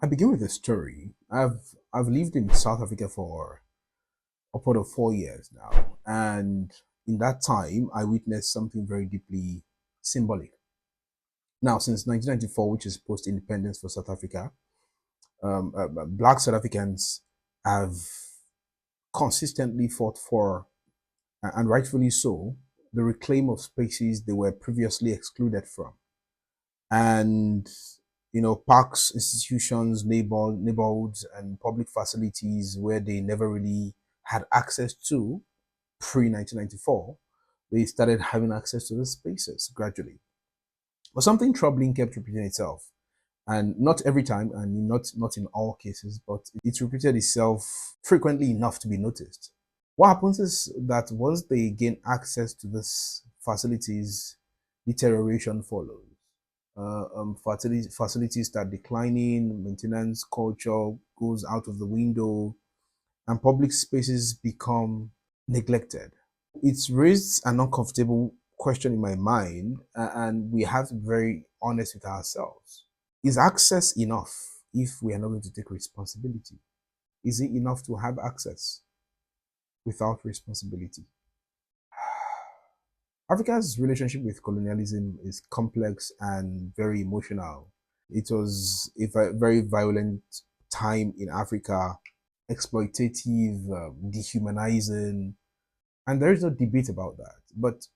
I begin with a story. I've lived in South Africa for upward of 4 years now, and in that time, I witnessed something very deeply symbolic. Now, since 1994, which is post-independence for South Africa, Black South Africans have consistently fought for, and rightfully so, the reclaim of spaces they were previously excluded from. And parks, institutions, neighborhoods, and public facilities where they never really had access to pre 1994, they started having access to the spaces gradually. But something troubling kept repeating itself, and not every time, and not in all cases, but it repeated itself frequently enough to be noticed. What happens is that once they gain access to these facilities, deterioration follows. Facilities start declining, maintenance culture goes out of the window, and public spaces become neglected. It's raised an uncomfortable question in my mind, and we have to be very honest with ourselves. Is access enough if we are not going to take responsibility? Is it enough to have access without responsibility? Africa's relationship with colonialism is complex and very emotional. It was a very violent time in Africa, exploitative, dehumanizing, and there is no debate about that. But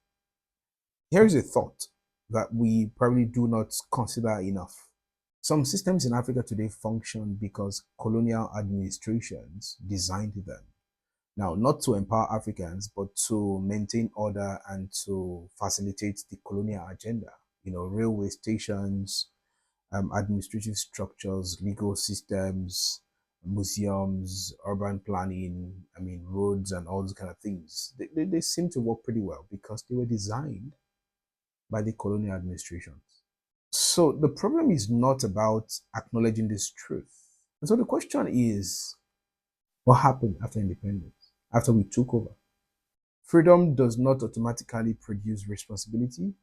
here is a thought that we probably do not consider enough. Some systems in Africa today function because colonial administrations designed them. Now, not to empower Africans, but to maintain order and to facilitate the colonial agenda. Railway stations, administrative structures, legal systems, museums, urban planning, roads and all those kind of things. They seem to work pretty well because they were designed by the colonial administrations. So the problem is not about acknowledging this truth. And so the question is, what happened after independence, after we took over? Freedom does not automatically produce responsibility.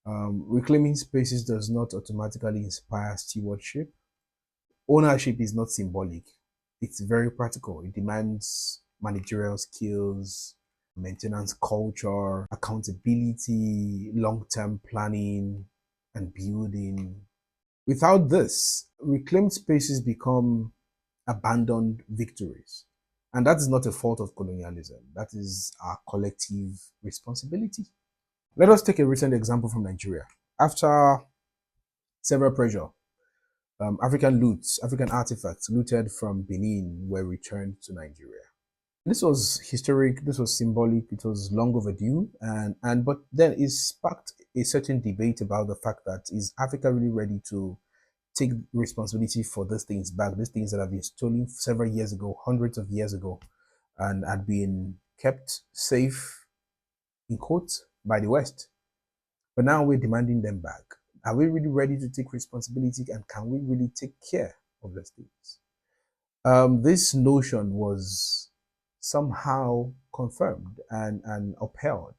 Reclaiming spaces does not automatically inspire stewardship. Ownership is not symbolic. It's very practical. It demands managerial skills, maintenance culture, accountability, long-term planning, and building. Without this, reclaimed spaces become abandoned victories. And that is not a fault of colonialism. That is our collective responsibility. Let us take a recent example from Nigeria. After several pressure, African artifacts looted from Benin were returned to Nigeria. This was historic, this was symbolic, it was long overdue, and but then it sparked a certain debate about the fact that is Africa really ready to take responsibility for these things back, these things that have been stolen several years ago, hundreds of years ago, and had been kept safe, in quotes, by the West. But now we're demanding them back. Are we really ready to take responsibility, and can we really take care of these things? This notion was somehow confirmed and upheld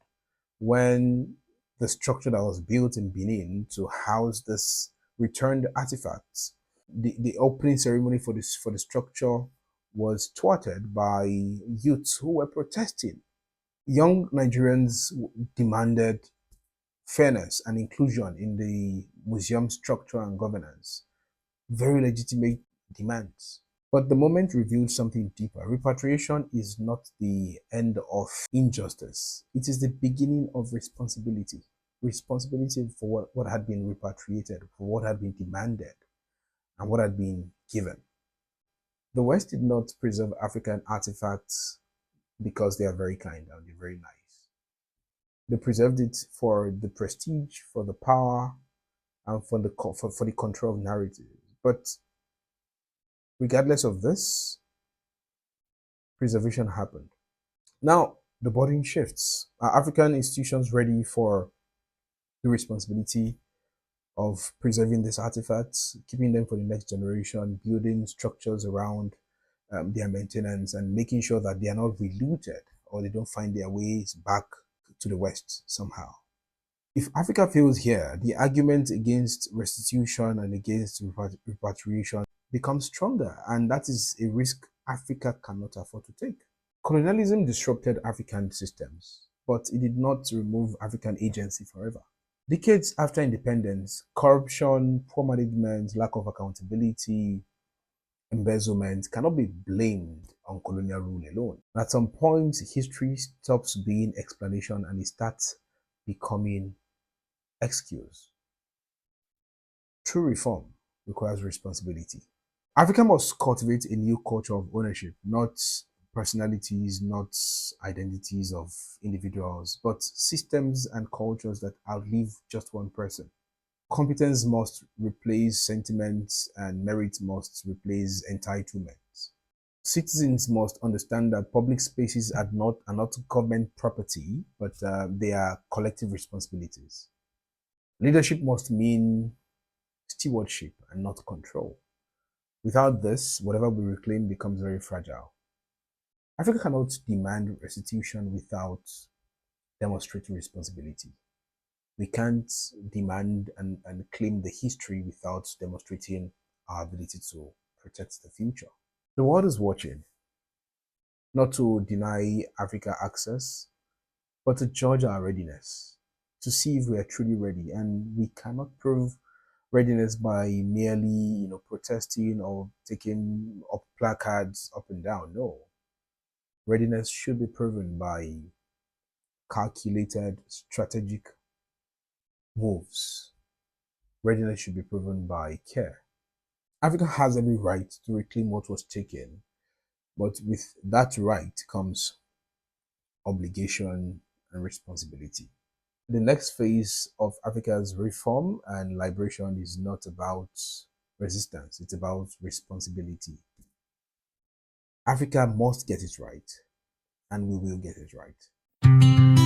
when the structure that was built in Benin to house this returned artifacts, the opening ceremony for the structure was thwarted by youths who were protesting. Young Nigerians demanded fairness and inclusion in the museum structure and governance. Very legitimate demands. But the moment revealed something deeper. Repatriation is not the end of injustice. It is the beginning of responsibility. Responsibility for what had been repatriated, for what had been demanded, and what had been given. The West did not preserve African artifacts because they are very kind and they're very nice. They preserved it for the prestige, for the power, and for the control of narrative. But regardless of this, preservation happened. Now, the burden shifts. Are African institutions ready for the responsibility of preserving these artifacts, keeping them for the next generation, building structures around their maintenance, and making sure that they are not relooted or they don't find their ways back to the West somehow? If Africa fails here, the argument against restitution and against repatriation become stronger, and that is a risk Africa cannot afford to take. Colonialism disrupted African systems, but it did not remove African agency forever. Decades after independence, corruption, poor management, lack of accountability, embezzlement cannot be blamed on colonial rule alone. At some point, history stops being explanation and it starts becoming excuse. True reform requires responsibility. Africa must cultivate a new culture of ownership, not personalities, not identities of individuals, but systems and cultures that outlive just one person. Competence must replace sentiments and merit must replace entitlement. Citizens must understand that public spaces are not government property, but they are collective responsibilities. Leadership must mean stewardship and not control. Without this, whatever we reclaim becomes very fragile. Africa cannot demand restitution without demonstrating responsibility. We can't demand and claim the history without demonstrating our ability to protect the future. The world is watching, not to deny Africa access, but to judge our readiness, to see if we are truly ready. And we cannot prove readiness by merely, protesting or taking up placards up and down. No, readiness should be proven by calculated, strategic moves. Readiness should be proven by care. Africa has every right to reclaim what was taken, but with that right comes obligation and responsibility. The next phase of Africa's reform and liberation is not about resistance, it's about responsibility. Africa must get it right, and we will get it right.